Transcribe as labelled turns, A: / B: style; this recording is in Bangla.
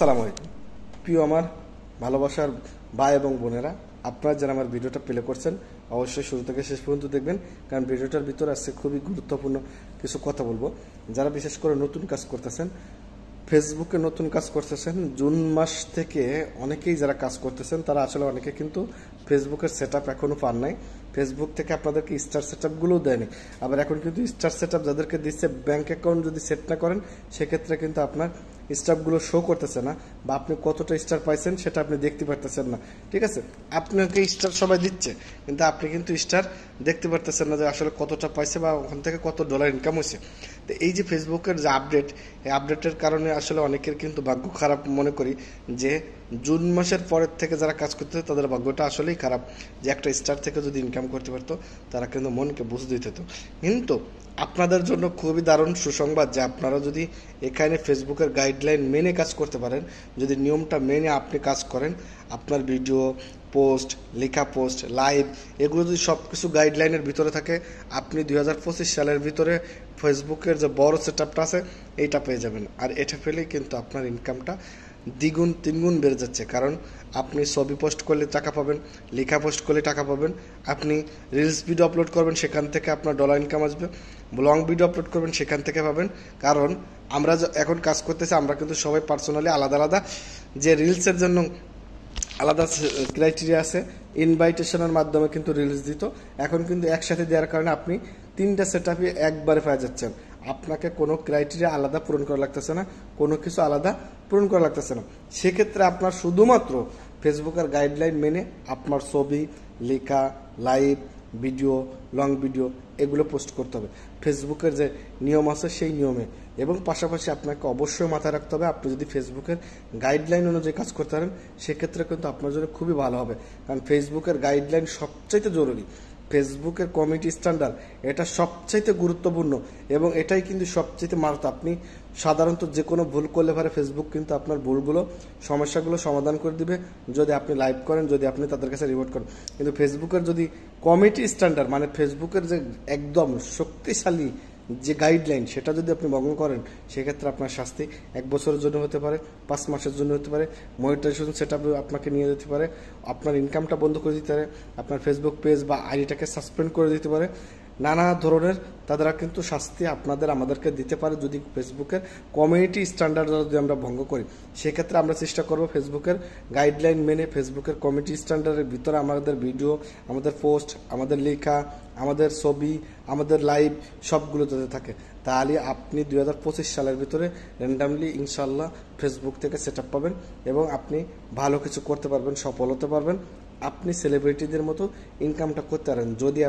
A: আসসালামু আলাইকুম প্রিয় আমার ভালোবাসার ভাই এবং বোনেরা, আপনারা যারা আমার ভিডিওটা প্লে করছেন অবশ্যই শুরু থেকে শেষ পর্যন্ত দেখবেন, কারণ ভিডিওটার ভিতরে আজকে খুবই গুরুত্বপূর্ণ কিছু কথা বলবো। যারা বিশেষ করে নতুন কাজ করতেছেন, ফেসবুকে নতুন কাজ করতেছেন, জুন মাস থেকে অনেকেই যারা কাজ করতেছেন তারা আসলে অনেকে কিন্তু ফেসবুকের সেট আপ এখনও পান নাই। ফেসবুক থেকে আপনাদেরকে স্টার সেট আপগুলোও দেয়নি। আবার এখন কিন্তু স্টার সেট আপ যাদেরকে দিচ্ছে, ব্যাঙ্ক অ্যাকাউন্ট যদি সেট না করেন সেক্ষেত্রে কিন্তু আপনার স্টাফগুলো শো করতেছে না, বা আপনি কতটা স্টার পাইছেন সেটা আপনি দেখতে পারতেছেন না। ঠিক আছে, আপনাকে স্টার সবাই দিচ্ছে, কিন্তু আপনি কিন্তু স্টার দেখতে পারতেছেন না যে আসলে কতটা পাইছে বা ওখান থেকে কত ডলার ইনকাম হয়েছে। তো এই যে ফেসবুকের যে আপডেট, এই আপডেটের কারণে আসলে অনেকের কিন্তু ভাগ্য খারাপ মনে করি, যে জুন মাসের পরের থেকে যারা কাজ করতেছে তাদের ভাগ্যটা আসলেই খারাপ, যে একটা স্টার থেকে যদি ইনকাম করতে পারতো তারা কিন্তু মনকে বুঝ দিতে হতো। কিন্তু আপনাদের জন্য খুবই দারুণ সুসংবাদ যে আপনারা যদি এখানে ফেসবুকের গাইডলাইন মেনে কাজ করতে পারেন, যদি নিয়মটা মেনে আপনি কাজ করেন, আপনার ভিডিও পোস্ট, লেখা পোস্ট, লাইভ, এগুলো যদি সব কিছু গাইডলাইনের ভিতরে থাকে, আপনি 2025 সালের ভিতরে ফেসবুকের যে বড় সেট আপটা আছে এইটা পেয়ে যাবেন। আর এটা পেলেই কিন্তু আপনার ইনকামটা দ্বিগুণ তিনগুণ বেড়ে যাচ্ছে, কারণ আপনি ছবি পোস্ট করলে টাকা পাবেন, লেখা পোস্ট করলে টাকা পাবেন, আপনি রিলস ভিডিও আপলোড করবেন সেখান থেকে আপনার ডলার ইনকাম আসবে, লং ভিডিও আপলোড করবেন সেখান থেকে পাবেন। কারণ আমরা এখন কাজ করতেছি, আমরা কিন্তু সবাই পার্সোনালি আলাদা আলাদা, যে রিলসের জন্য আলাদা ক্রাইটেরিয়া আছে, ইনভাইটেশনের মাধ্যমে কিন্তু রিলিজ দিত, এখন কিন্তু একসাথে দেওয়ার কারণে আপনি 3টা সেট আপই একবারে পেয়ে যাচ্ছেন। আপনাকে কোনো ক্রাইটেরিয়া আলাদা পূরণ করা লাগতেছে না, কোনো কিছু আলাদা পূরণ করা লাগতেছে না। সেক্ষেত্রে আপনার শুধুমাত্র ফেসবুকের গাইডলাইন মেনে আপনার ছবি, লেখা, লাইভ ভিডিও, লং ভিডিও এগুলো পোস্ট করতে হবে ফেসবুকের যে নিয়ম আছে সেই নিয়মে। এবং পাশাপাশি আপনাকে অবশ্যই মাথায় রাখতে হবে, আপনি যদি ফেসবুকের গাইডলাইন অনুযায়ী কাজ করতে পারেন সেক্ষেত্রে কিন্তু আপনার জন্য খুবই ভালো হবে, কারণ ফেসবুকের গাইডলাইন সবচাইতে জরুরি। ফেসবুকের কমিউনিটি স্ট্যান্ডার্ড এটা সবচাইতে গুরুত্বপূর্ণ, এবং এটাই কিন্তু সবচাইতে মারাত্মক। আপনি সাধারণত যে কোনো ভুল করলে পারে ফেসবুক কিন্তু আপনার ভুলগুলো, সমস্যাগুলো সমাধান করে দিবে যদি আপনি লাইভ করেন, যদি আপনি তাদের কাছে রিপোর্ট করেন। কিন্তু ফেসবুকের যদি কমিউনিটি স্ট্যান্ডার্ড, মানে ফেসবুকের যে একদম শক্তিশালী যে গাইডলাইন সেটা যদি আপনি ভঙ্গ করেন সেক্ষেত্রে আপনার শাস্তি 1 বছরের জন্য হতে পারে, 5 মাসের জন্য হতে পারে, মনিটাইজেশন সেট আপ আপনাকে নিয়ে যেতে পারে, আপনার ইনকামটা বন্ধ করে দিতে পারে, আপনার ফেসবুক পেজ বা আইডিটাকে সাসপেন্ড করে দিতে পারে। নানা ধরনের তারা কিন্তু শাস্তি আমাদেরকে দিতে পারে যদি ফেসবুকের কমিউনিটি স্ট্যান্ডার্ড যদি আমরা ভঙ্গ করি। সেক্ষেত্রে আমরা চেষ্টা করব ফেসবুকের গাইডলাইন মেনে, ফেসবুকের কমিউনিটি স্ট্যান্ডার্ডের ভিতরে আমাদের ভিডিও, আমাদের পোস্ট, আমাদের লেখা, আমাদের ছবি, আমাদের লাইভ সবগুলো যাতে থাকে। তাহলে আপনি 2025 সালের ভিতরে র্যান্ডামলি ইনশাল্লাহ ফেসবুক থেকে সেট আপ পাবেন, এবং আপনি ভালো কিছু করতে পারবেন, সফল হতে পারবেন, আপনি সেলিব্রিটিদের মতো ইনকামটা করতে পারেন যদি